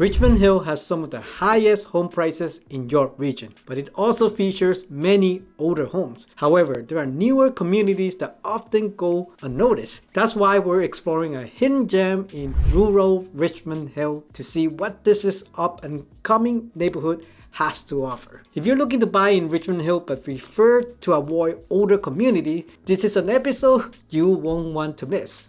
Richmond Hill has some of the highest home prices in your region, but it also features many older homes. However, there are newer communities that often go unnoticed. That's why we're exploring a hidden gem in rural Richmond Hill to see what this is up and coming neighborhood has to offer. If you're looking to buy in Richmond Hill but prefer to avoid older community, this is an episode you won't want to miss.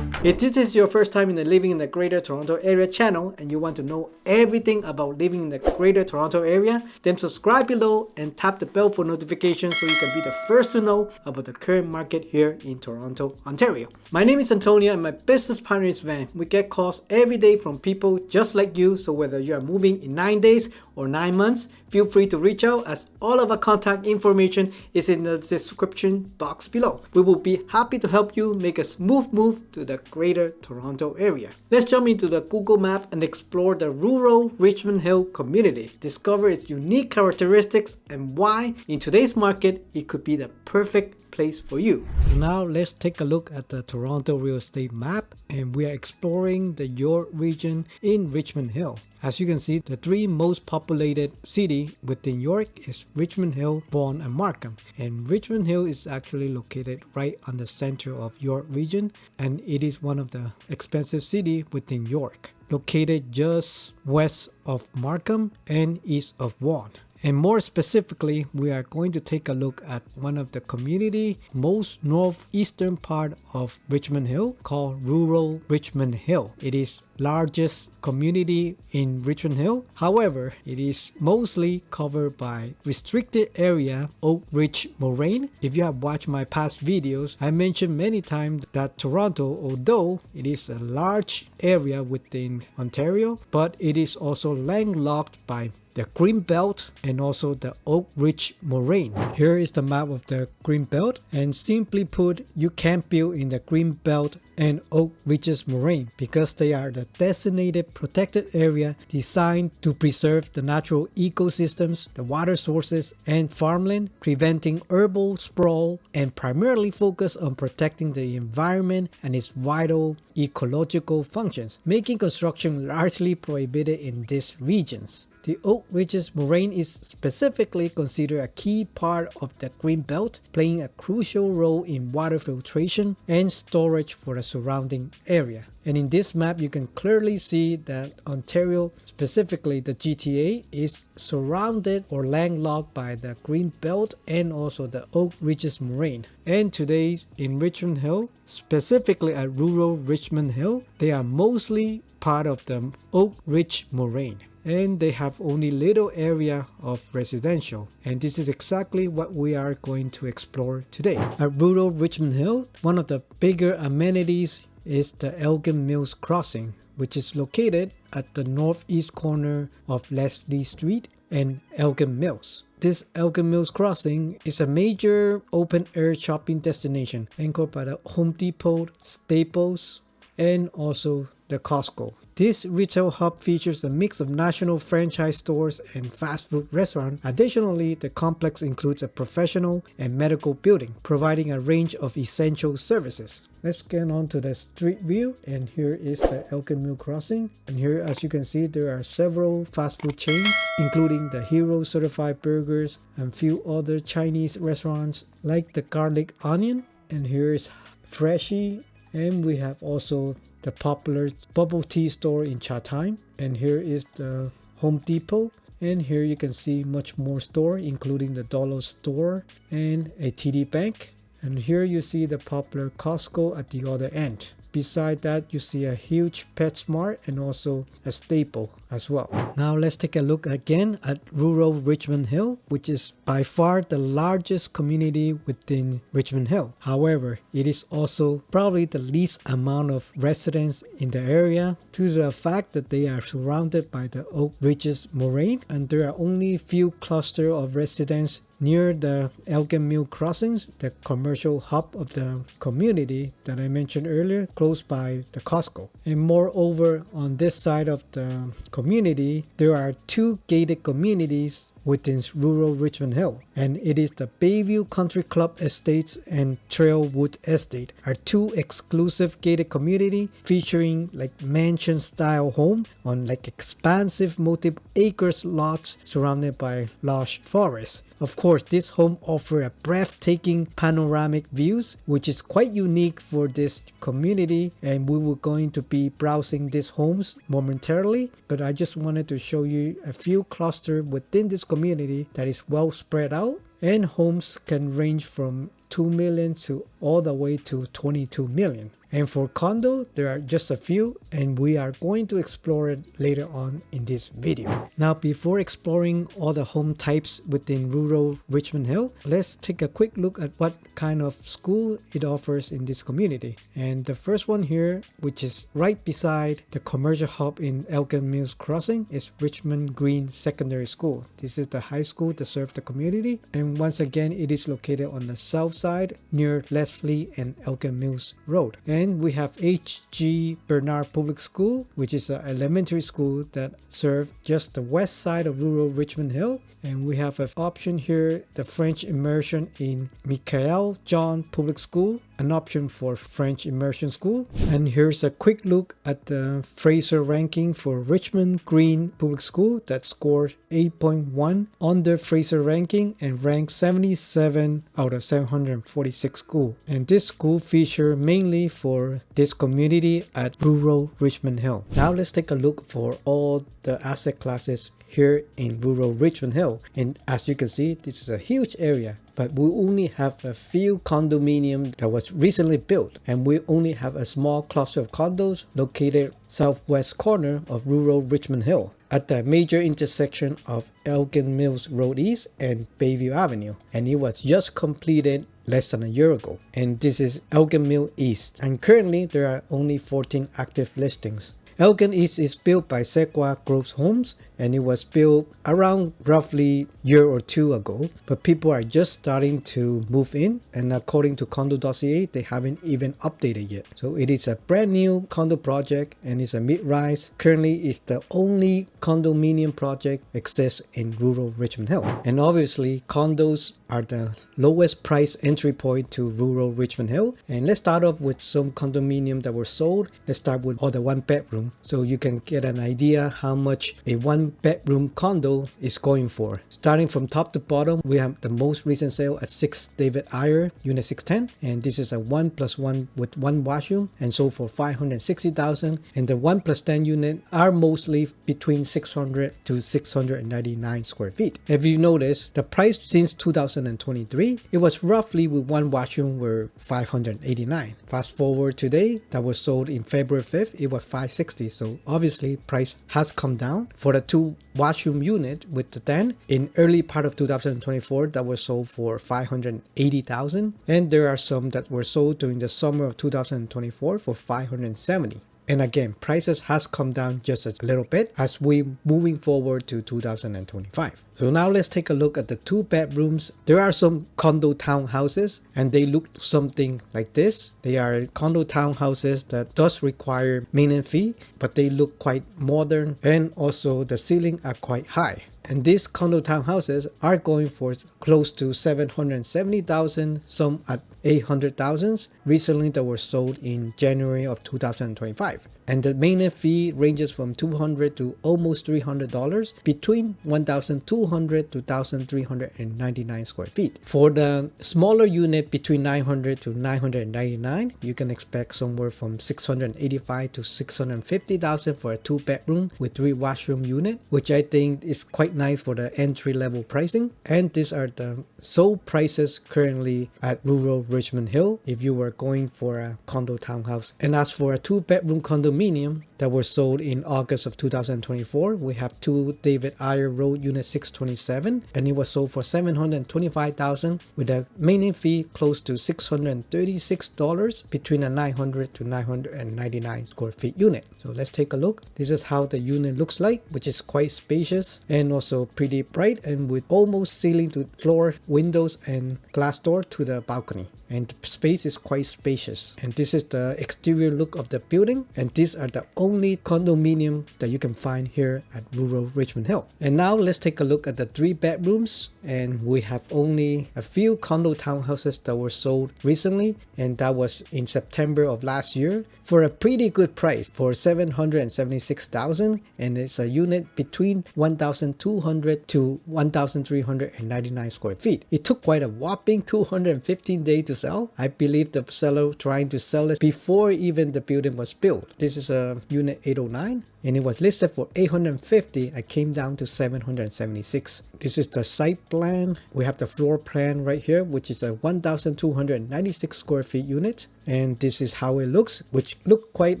If this is your first time in the Living in the Greater Toronto Area channel and you want to know everything about living in the Greater Toronto Area, then subscribe below and tap the bell for notifications so you can be the first to know about the current market here in Toronto, Ontario. My name is Antonio and my business partner is Van. We get calls every day from people just like you, so whether you are moving in 9 days or 9 months, feel free to reach out as all of our contact information is in the description box below. We will be happy to help you make a smooth move to the Greater Toronto Area. Let's jump into the Google map and explore the rural Richmond Hill community. Discover its unique characteristics and why in today's market it could be the perfect place for you. So now let's take a look at the Toronto real estate map, and we are exploring the York region in Richmond Hill. As you can see, the three most populated city within York is Richmond Hill, Vaughan, and Markham. And Richmond Hill is actually located right on the center of York region, and it is one of the expensive city within York, located just west of Markham and east of Vaughan. And more specifically, we are going to take a look at one of the community most northeastern part of Richmond Hill called Rural Richmond Hill. It is largest community in Richmond Hill. However, it is mostly covered by restricted area Oak Ridges Moraine. If you have watched my past videos, I mentioned many times that Toronto, although it is a large area within Ontario, but it is also landlocked by the Greenbelt and also the Oak Ridges Moraine. Here is the map of the Greenbelt, and simply put, you can't build in the Greenbelt and Oak Ridges Moraine because they are the designated protected area designed to preserve the natural ecosystems, the water sources, and farmland, preventing urban sprawl, and primarily focus on protecting the environment and its vital ecological functions, making construction largely prohibited in these regions. The Oak Ridges Moraine is specifically considered a key part of the Greenbelt, playing a crucial role in water filtration and storage for the surrounding area. And in this map, you can clearly see that Ontario, specifically the GTA, is surrounded or landlocked by the Greenbelt and also the Oak Ridges Moraine. And today in Richmond Hill, specifically at rural Richmond Hill, they are mostly part of the Oak Ridges Moraine, and they have only little area of residential, and this is exactly what we are going to explore today. At rural Richmond Hill, one of the bigger amenities is the Elgin Mills Crossing, which is located at the northeast corner of Leslie Street and Elgin Mills. This Elgin Mills Crossing is a major open-air shopping destination anchored by the Home Depot, Staples, and also the Costco. This retail hub features a mix of national franchise stores and fast food restaurants. Additionally, the complex includes a professional and medical building, providing a range of essential services. Let's get on to the street view, and here is the Elgin Mill Crossing. And here, as you can see, there are several fast food chains, including the Hero Certified Burgers and few other Chinese restaurants like the Garlic Onion. And here is Freshie, and we have also the popular bubble tea store in Chatime. And here is the Home Depot, and here you can see much more store, including the Dollar Store and a TD Bank. And here you see the popular Costco at the other end. Beside that, you see a huge PetSmart and also a Staple as well. Now let's take a look again at rural Richmond Hill, which is by far the largest community within Richmond Hill. However, it is also probably the least amount of residents in the area due to the fact that they are surrounded by the Oak Ridges Moraine, and there are only few cluster of residents near the Elgin Mill Crossings, the commercial hub of the community that I mentioned earlier, close by the Costco. And moreover, on this side of the community, there are two gated communities within rural Richmond Hill, and it is the Bayview Country Club Estates and Trailwood Estate, are two exclusive gated community featuring like mansion style home on like expansive multi-acres lots surrounded by lush forests. Of course, this home offers a breathtaking panoramic views, which is quite unique for this community, and we were going to be browsing these homes momentarily, but I just wanted to show you a few clusters within this community that is well spread out, and homes can range from 2 million to all the way to 22 million. And for condo, there are just a few, and we are going to explore it later on in this video. Now, before exploring all the home types within rural Richmond Hill, let's take a quick look at what kind of school it offers in this community. And the first one here, which is right beside the commercial hub in Elgin Mills Crossing, is Richmond Green Secondary School. This is the high school that serves the community, and once again, it is located on the south side near Leslie and Elgin Mills Road. And we have H.G. Bernard Public School, which is an elementary school that serves just the west side of rural Richmond Hill. And we have an option here, the French immersion in Michael John Public School, an option for French immersion school. And here's a quick look at the Fraser ranking for Richmond Green Public School that scored 8.1 on the Fraser ranking and ranked 77 out of 746 schools. And this school feature mainly for this community at rural Richmond Hill. Now let's take a look for all the asset classes here in rural Richmond Hill. And as you can see, this is a huge area, but we only have a few condominiums that was recently built, and we only have a small cluster of condos located southwest corner of rural Richmond Hill at the major intersection of Elgin Mills Road East and Bayview Avenue, and it was just completed less than a year ago. And this is Elgin Mill East, and currently there are only 14 active listings. Elgin East is built by Sequa Groves Homes, and it was built around roughly a year or two ago, but people are just starting to move in, and according to Condo.ca, they haven't even updated yet. So it is a brand new condo project, and it's a mid-rise. Currently, it's the only condominium project exists in rural Richmond Hill. And obviously, condos are the lowest price entry point to rural Richmond Hill. And let's start off with some condominium that were sold. Let's start with all the one bedroom, so you can get an idea how much a one bedroom condo is going for. Starting from top to bottom, we have the most recent sale at 6 David Ayer, unit 610, and this is a 1+1 with 1 washroom and sold for $560,000. And the 1+10 unit are mostly between 600 to 699 square feet. If you notice, the price since 2023, it was roughly with 1 washroom were $589. Fast forward today, that was sold in February 5th, it was $560. So obviously price has come down. For the 2 washroom unit with the 10 in early part of 2024, that was sold for $580,000, and there are some that were sold during the summer of 2024 for $570,000. And again, prices has come down just a little bit as we moving forward to 2025. So now let's take a look at the 2 bedrooms. There are some condo townhouses, and they look something like this. They are condo townhouses that does require maintenance fee, but they look quite modern, and also the ceiling are quite high. And these condo townhouses are going for close to $770,000, some at $800,000. Recently, they were sold in January of 2025. And the maintenance fee ranges from $200 to almost $300, between 1,200 to 1,399 square feet. For the smaller unit between 900 to 999, you can expect somewhere from $685 to $650,000 for a 2 bedroom with 3 washroom unit, which I think is quite nice for the entry level pricing. And these are the sold prices currently at rural Richmond Hill if you were going for a condo townhouse. And as for a 2 bedroom condominium that were sold in August of 2024, we have 2 David Ayer Road unit 627, and it was sold for $725,000 with a maintenance fee close to $636, between a 900 to 999 square feet unit. So let's take a look. This is how the unit looks like, which is quite spacious and also pretty bright, and with almost ceiling to floor windows and glass door to the balcony. And the space is quite spacious. And this is the exterior look of the building, and this these are the only condominium that you can find here at Rural Richmond Hill. And now let's take a look at the 3 bedrooms, and we have only a few condo townhouses that were sold recently, and that was in September of last year for a pretty good price for $776,000, and it's a unit between 1,200 to 1,399 square feet. It took quite a whopping 215 days to sell. I believe the seller trying to sell it before even the building was built. This is a unit 809, and it was listed for $850. I came down to $776. This is the site plan. We have the floor plan right here, which is a 1,296 square feet unit, and this is how it looks, which look quite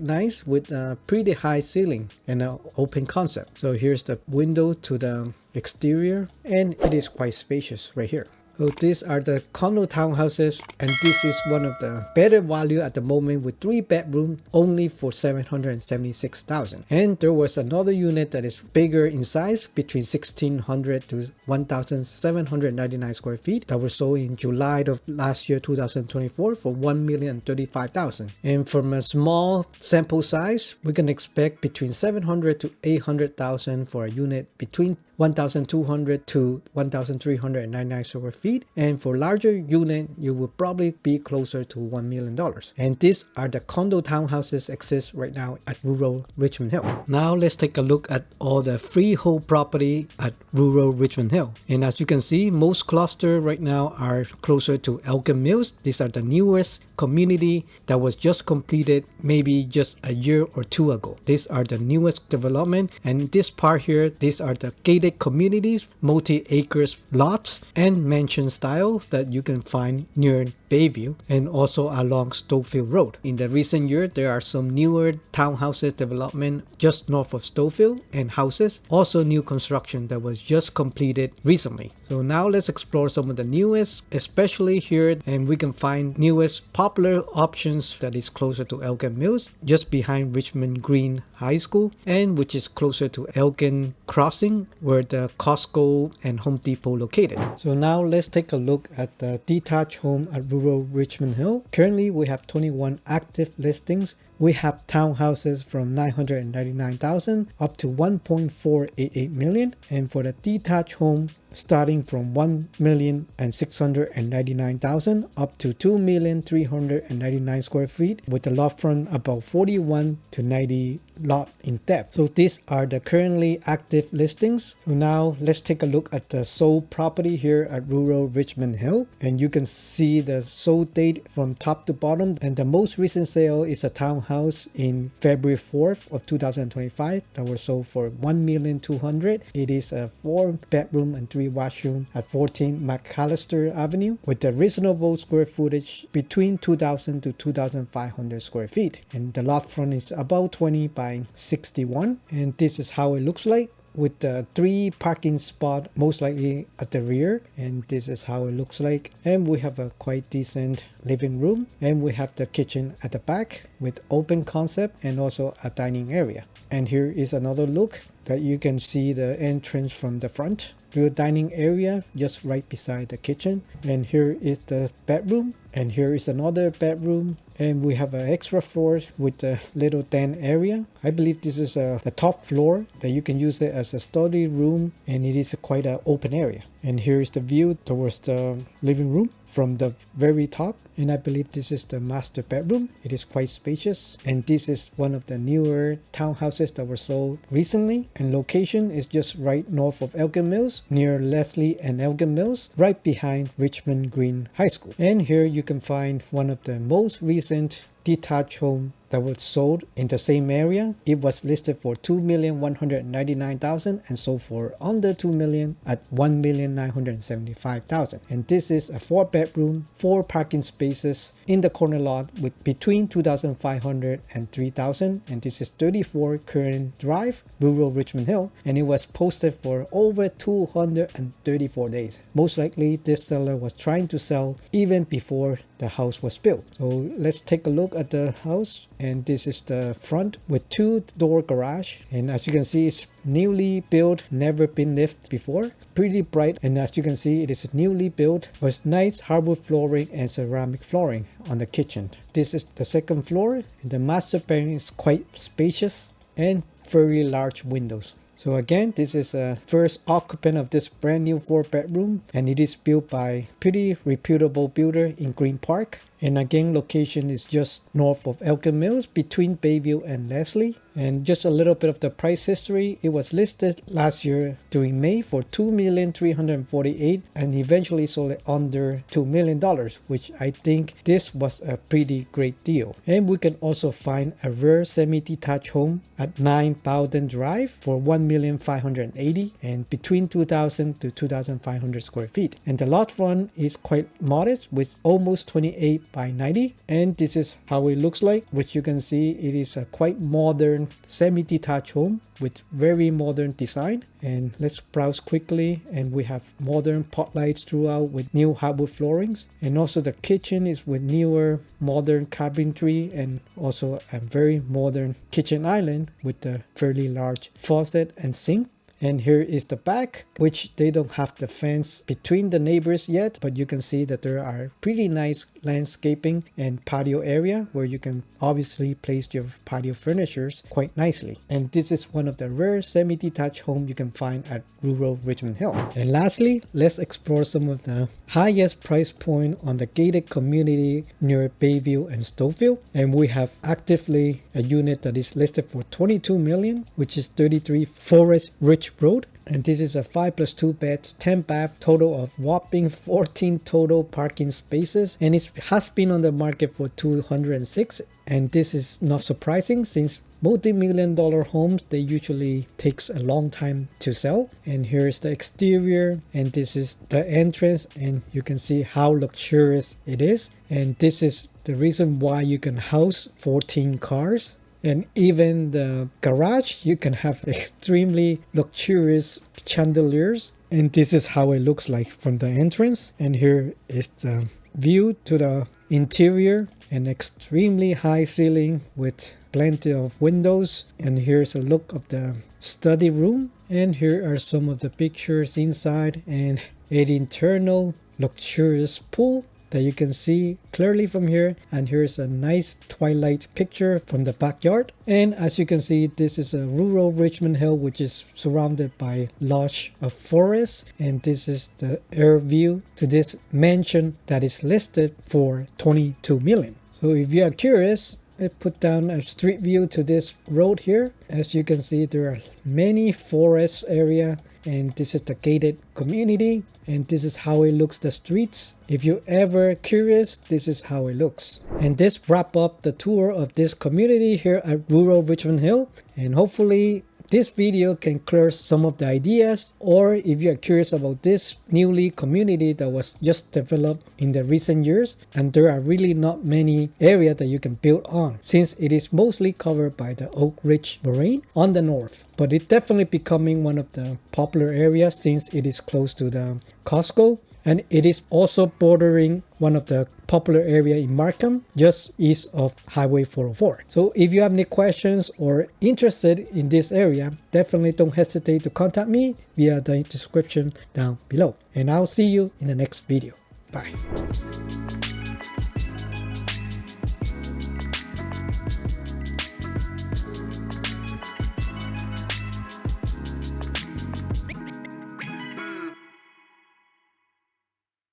nice with a pretty high ceiling and an open concept. So here's the window to the exterior, and it is quite spacious right here. So these are the condo townhouses, and this is one of the better value at the moment with 3 bedroom only for $776,000. And there was another unit that is bigger in size between 1,600 to 1,799 square feet that was sold in July of last year 2024 for $1,035,000. And from a small sample size, we can expect between $700 to $800,000 for a unit between 1,200 to 1,399 square feet, and for larger unit you will probably be closer to $1 million. And these are the condo townhouses exist right now at Rural Richmond Hill. Now let's take a look at all the freehold property at Rural Richmond Hill. And as you can see, most cluster right now are closer to Elgin Mills. These are the newest community that was just completed maybe just a year or 2 ago. These are the newest development, and this part here, these are the gated communities, multi-acres lots and mansion style that you can find near Bayview and also along Stovefield Road. In the recent year, there are some newer townhouses development just north of Stovefield, and houses also new construction that was just completed recently. So now let's explore some of the newest, especially here, and we can find newest popular options that is closer to Elgin Mills, just behind Richmond Green High School, and which is closer to Elgin Crossing, where the Costco and Home Depot located. So now let's take a look at the detached home at Rural Richmond Hill. Currently we have 21 active listings. We have townhouses from $999,000 up to $1.488 million, and for the detached home starting from $1,699,000 up to $2,399 square feet, with the lot front about 41 to 90 lot in depth. So these are the currently active listings. So now let's take a look at the sold property here at Rural Richmond Hill, and you can see the sold date from top to bottom, and the most recent sale is a townhouse in February 4th of 2025 that was sold for $1,200,000. It is a 4 bedroom and 3 washroom at 14 McAllister Avenue with the reasonable square footage between 2,000 to 2,500 square feet, and the lot front is about 20 by 61, and this is how it looks like with the 3 parking spot most likely at the rear, and this is how it looks like. And we have a quite decent living room, and we have the kitchen at the back with open concept and also a dining area. And here is another look that you can see the entrance from the front to a dining area just right beside the kitchen. And here is the bedroom, and here is another bedroom, and we have an extra floor with a little den area. I believe this is the top floor that you can use it as a study room, and it is quite an open area. And here is the view towards the living room from the very top, and I believe this is the master bedroom. It is quite spacious, and this is one of the newer townhouses that were sold recently, and location is just right north of Elgin Mills, near Leslie and Elgin Mills, right behind Richmond Green High School. And here you can find one of the most recent detached home that was sold in the same area. It was listed for $2,199,000 and sold for under $2 million at $1,975,000. And this is a 4 bedroom, 4 parking spaces in the corner lot with between 2,500 and 3,000. And this is 34 Current Drive, Rural Richmond Hill, and it was posted for over 234 days. Most likely this seller was trying to sell even before the house was built. So let's take a look look at the house, and this is the front with 2-door garage, and as you can see, it's newly built, never been lived before. Pretty bright, and as you can see, it is newly built with nice hardwood flooring and ceramic flooring on the kitchen. This is the second floor, and the master bedroom is quite spacious and very large windows. So again, this is a first occupant of this brand new 4-bedroom, and it is built by pretty reputable builder in Green Park. And again, location is just north of Elgin Mills between Bayview and Leslie. And just a little bit of the price history. It was listed last year during May for $2,348,000 and eventually sold it under $2 million, which I think this was a pretty great deal. And we can also find a rare semi-detached home at 9 Bowden Drive for $1,580,000 and between 2,000 to 2,500 square feet. And the lot front is quite modest with almost 28 by 90, and this is how it looks like, which you can see it is a quite modern semi-detached home with very modern design. And let's browse quickly, and we have modern pot lights throughout with new hardwood floorings, and also the kitchen is with newer modern cabinetry and also a very modern kitchen island with a fairly large faucet and sink. And here is the back, which they don't have the fence between the neighbors yet, but you can see that there are pretty nice landscaping and patio area where you can obviously place your patio furnitures quite nicely. And this is one of the rare semi-detached homes you can find at Rural Richmond Hill. And lastly, let's explore some of the highest price point on the gated community near Bayview and Stouffville. And we have actively a unit that is listed for $22 million, which is 33 Forest Ridge Road. And this is a 5+2 bed, 10 bath, total of whopping 14 total parking spaces, and it has been on the market for $206. And this is not surprising since multi-million-dollar homes, they usually takes a long time to sell. And here's the exterior, and this is the entrance, and you can see how luxurious it is. And this is the reason why you can house 14 cars. And even the garage, you can have extremely luxurious chandeliers. And this is how it looks like from the entrance. And here is the view to the interior, an extremely high ceiling with plenty of windows. And here's a look of the study room. And here are some of the pictures inside, and an internal luxurious pool that you can see clearly from here. And here's a nice twilight picture from the backyard. And as you can see, this is a rural Richmond Hill, which is surrounded by lush forest. And this is the air view to this mansion that is listed for $22 million. So if you are curious, I put down a street view to this road here. As you can see, there are many forest area, and this is the gated community, and this is how it looks, the streets. If you're ever curious, this is how it looks. And this wrap up the tour of this community here at Rural Richmond Hill, and hopefully this video can clear some of the ideas, or if you're curious about this newly community that was just developed in the recent years, and there are really not many areas that you can build on since it is mostly covered by the Oak Ridges Moraine on the north. But it's definitely becoming one of the popular areas since it is close to the Costco, and it is also bordering one of the popular area in Markham, just east of Highway 404. So if you have any questions or interested in this area, definitely don't hesitate to contact me via the description down below. And I'll see you in the next video. Bye.